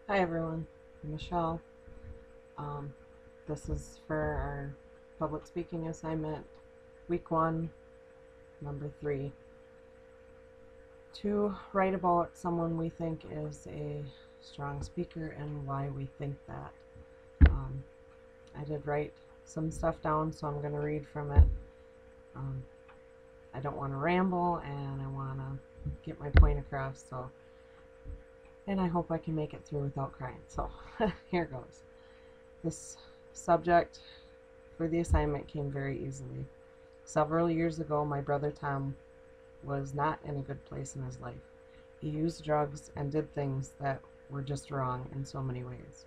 Hi everyone, I'm Michelle. Um, this is for our public speaking assignment, week 1, number 3. To write about someone we think is a strong speaker and why we think that. Um, I did write some stuff down, so I'm going to read from it. Um, I don't want to ramble and I want to get my point across, and I hope I can make it through without crying. So here goes. This subject for the assignment came very easily. Several years ago, my brother Tom was not in a good place in his life. He used drugs and did things that were just wrong in so many ways.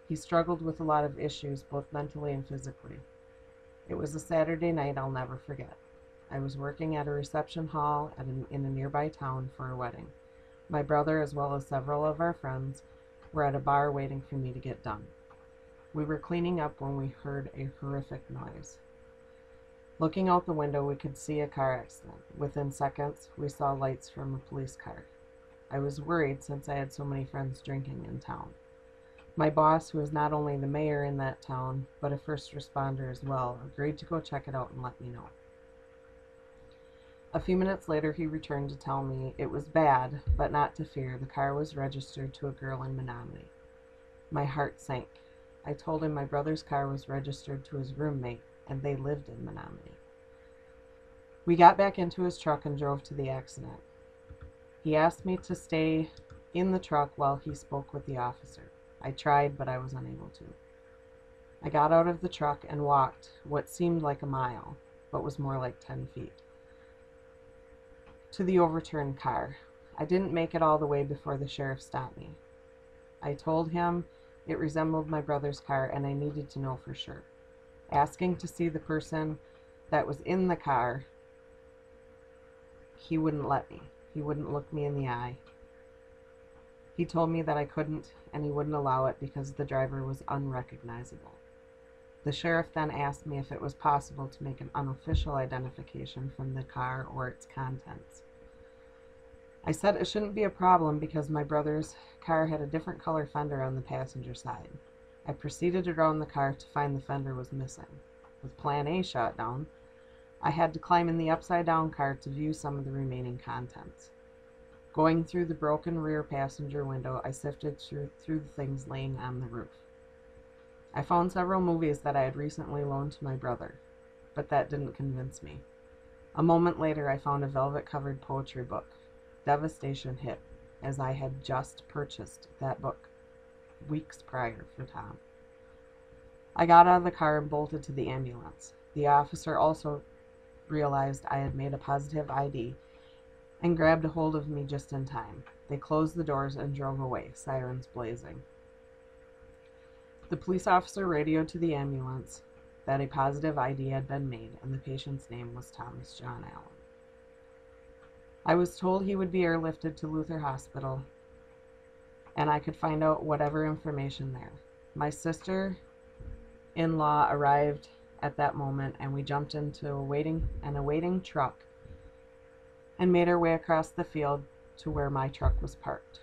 He struggled with a lot of issues, both mentally and physically. It was a Saturday night I'll never forget. I was working at a reception hall in a nearby town for a wedding. My brother, as well as several of our friends, were at a bar waiting for me to get done. We were cleaning up when we heard a horrific noise. Looking out the window, we could see a car accident. Within seconds, we saw lights from a police car. I was worried since I had so many friends drinking in town. My boss, who is not only the mayor in that town, but a first responder as well, agreed to go check it out and let me know. A few minutes later, he returned to tell me it was bad, but not to fear. The car was registered to a girl in Menominee. My heart sank. I told him my brother's car was registered to his roommate, and they lived in Menominee. We got back into his truck and drove to the accident. He asked me to stay in the truck while he spoke with the officer. I tried, but I was unable to. I got out of the truck and walked what seemed like a mile, but was more like 10 feet, to the overturned car. I didn't make it all the way before the sheriff stopped me. I told him it resembled my brother's car and I needed to know for sure. Asking to see the person that was in the car, he wouldn't let me. He wouldn't look me in the eye. He told me that I couldn't, and he wouldn't allow it because the driver was unrecognizable. The sheriff then asked me if it was possible to make an unofficial identification from the car or its contents. I said it shouldn't be a problem because my brother's car had a different color fender on the passenger side. I proceeded around the car to find the fender was missing. With Plan A shot down, I had to climb in the upside-down car to view some of the remaining contents. Going through the broken rear passenger window, I sifted through the things laying on the roof. I found several movies that I had recently loaned to my brother, but that didn't convince me. A moment later, I found a velvet-covered poetry book. Devastation hit, as I had just purchased that book weeks prior for Tom. I got out of the car and bolted to the ambulance. The officer also realized I had made a positive ID and grabbed a hold of me just in time. They closed the doors and drove away, sirens blazing. The police officer radioed to the ambulance that a positive ID had been made and the patient's name was Thomas John Allen. I was told he would be airlifted to Luther Hospital and I could find out whatever information there. My sister-in-law arrived at that moment and we jumped into a waiting truck and made our way across the field to where my truck was parked.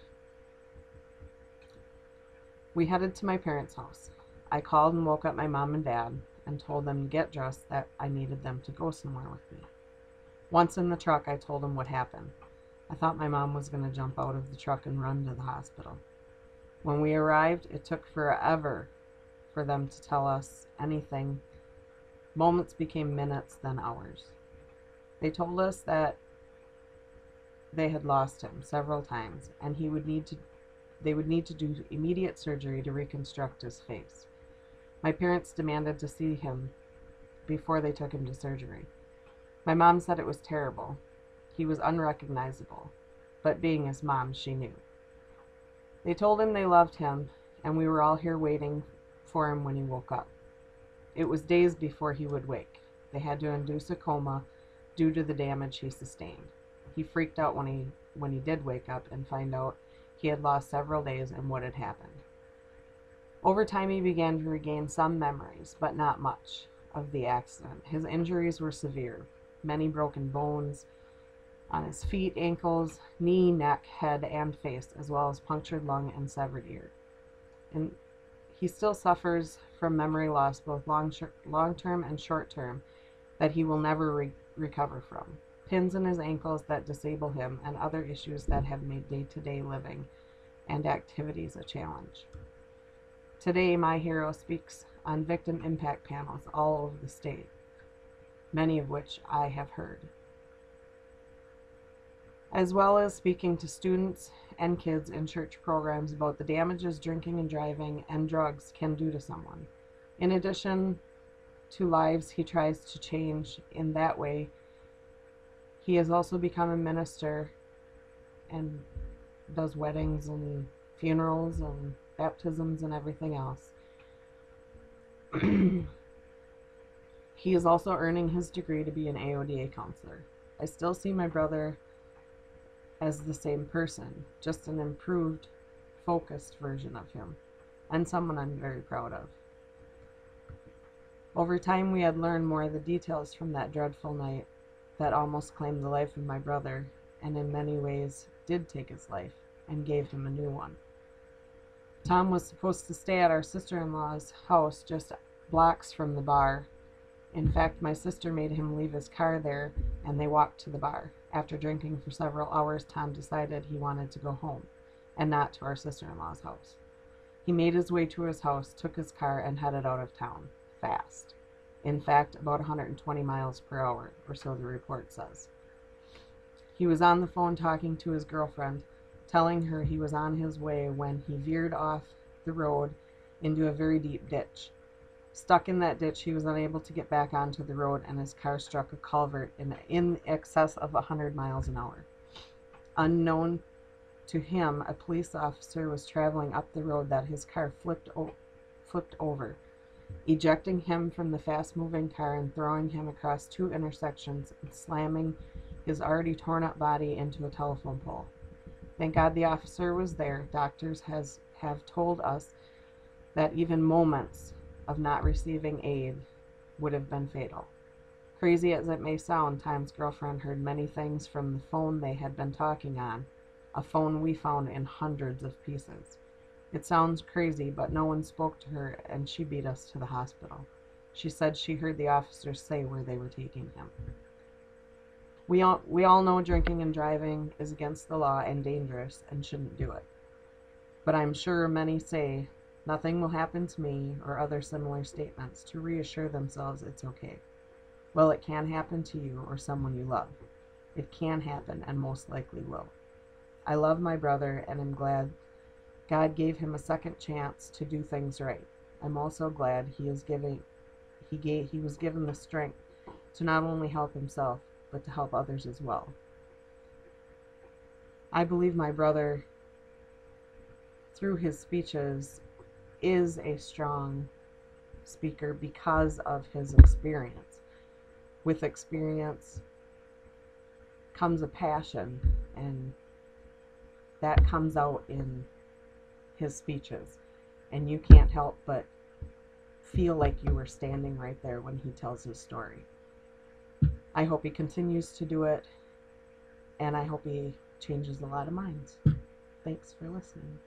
We headed to my parents' house. I called and woke up my mom and dad and told them to get dressed, that I needed them to go somewhere with me. Once in the truck, I told them what happened. I thought my mom was going to jump out of the truck and run to the hospital. When we arrived, it took forever for them to tell us anything. Moments became minutes, then hours. They told us that they had lost him several times, and they would need to do immediate surgery to reconstruct his face. My parents demanded to see him before they took him to surgery. My mom said it was terrible. He was unrecognizable, but being his mom, she knew. They told him they loved him, and we were all here waiting for him when he woke up. It was days before he would wake. They had to induce a coma due to the damage he sustained. He freaked out when he did wake up and find out he had lost several days and what had happened. Over time, he began to regain some memories, but not much, of the accident. His injuries were severe. Many broken bones, on his feet, ankles, knee, neck, head, and face, as well as punctured lung and severed ear. And he still suffers from memory loss, both long-term and short-term, that he will never recover from. Pins in his ankles that disable him, and other issues that have made day-to-day living and activities a challenge. Today, my hero speaks on victim impact panels all over the state, many of which I have heard, as well as speaking to students and kids in church programs about the damages drinking and driving and drugs can do to someone. In addition to lives he tries to change in that way, he has also become a minister and does weddings and funerals and baptisms and everything else. He is also earning his degree to be an AODA counselor. I still see my brother as the same person, just an improved, focused version of him, and someone I'm very proud of. Over time, we had learned more of the details from that dreadful night that almost claimed the life of my brother, and in many ways did take his life, and gave him a new one. Tom was supposed to stay at our sister-in-law's house just blocks from the bar. In fact, my sister made him leave his car there, and they walked to the bar. After drinking for several hours, Tom decided he wanted to go home, and not to our sister-in-law's house. He made his way to his house, took his car, and headed out of town, fast. In fact, about 120 miles per hour, or so the report says. He was on the phone talking to his girlfriend, telling her he was on his way when he veered off the road into a very deep ditch. Stuck in that ditch, he was unable to get back onto the road, and his car struck a culvert in excess of 100 miles an hour. Unknown to him, a police officer was traveling up the road that his car flipped over, ejecting him from the fast-moving car and throwing him across two intersections and slamming his already torn-up body into a telephone pole. Thank God the officer was there. Doctors have told us that even moments of not receiving aid would have been fatal. Crazy as it may sound, Tom's girlfriend heard many things from the phone they had been talking on, a phone we found in hundreds of pieces. It sounds crazy, but no one spoke to her, and she beat us to the hospital. She said she heard the officers say where they were taking him. We all know drinking and driving is against the law and dangerous and shouldn't do it. But I'm sure many say, "Nothing will happen to me," or other similar statements to reassure themselves it's okay. Well, it can happen to you or someone you love. It can happen and most likely will. I love my brother and am glad God gave him a second chance to do things right. I'm also glad he was given the strength to not only help himself, but to help others as well. I believe my brother, through his speeches, is a strong speaker because of his experience. With experience comes a passion, and that comes out in his speeches, and you can't help but feel like you were standing right there when he tells his story. I hope he continues to do it, and I hope he changes a lot of minds. Thanks for listening.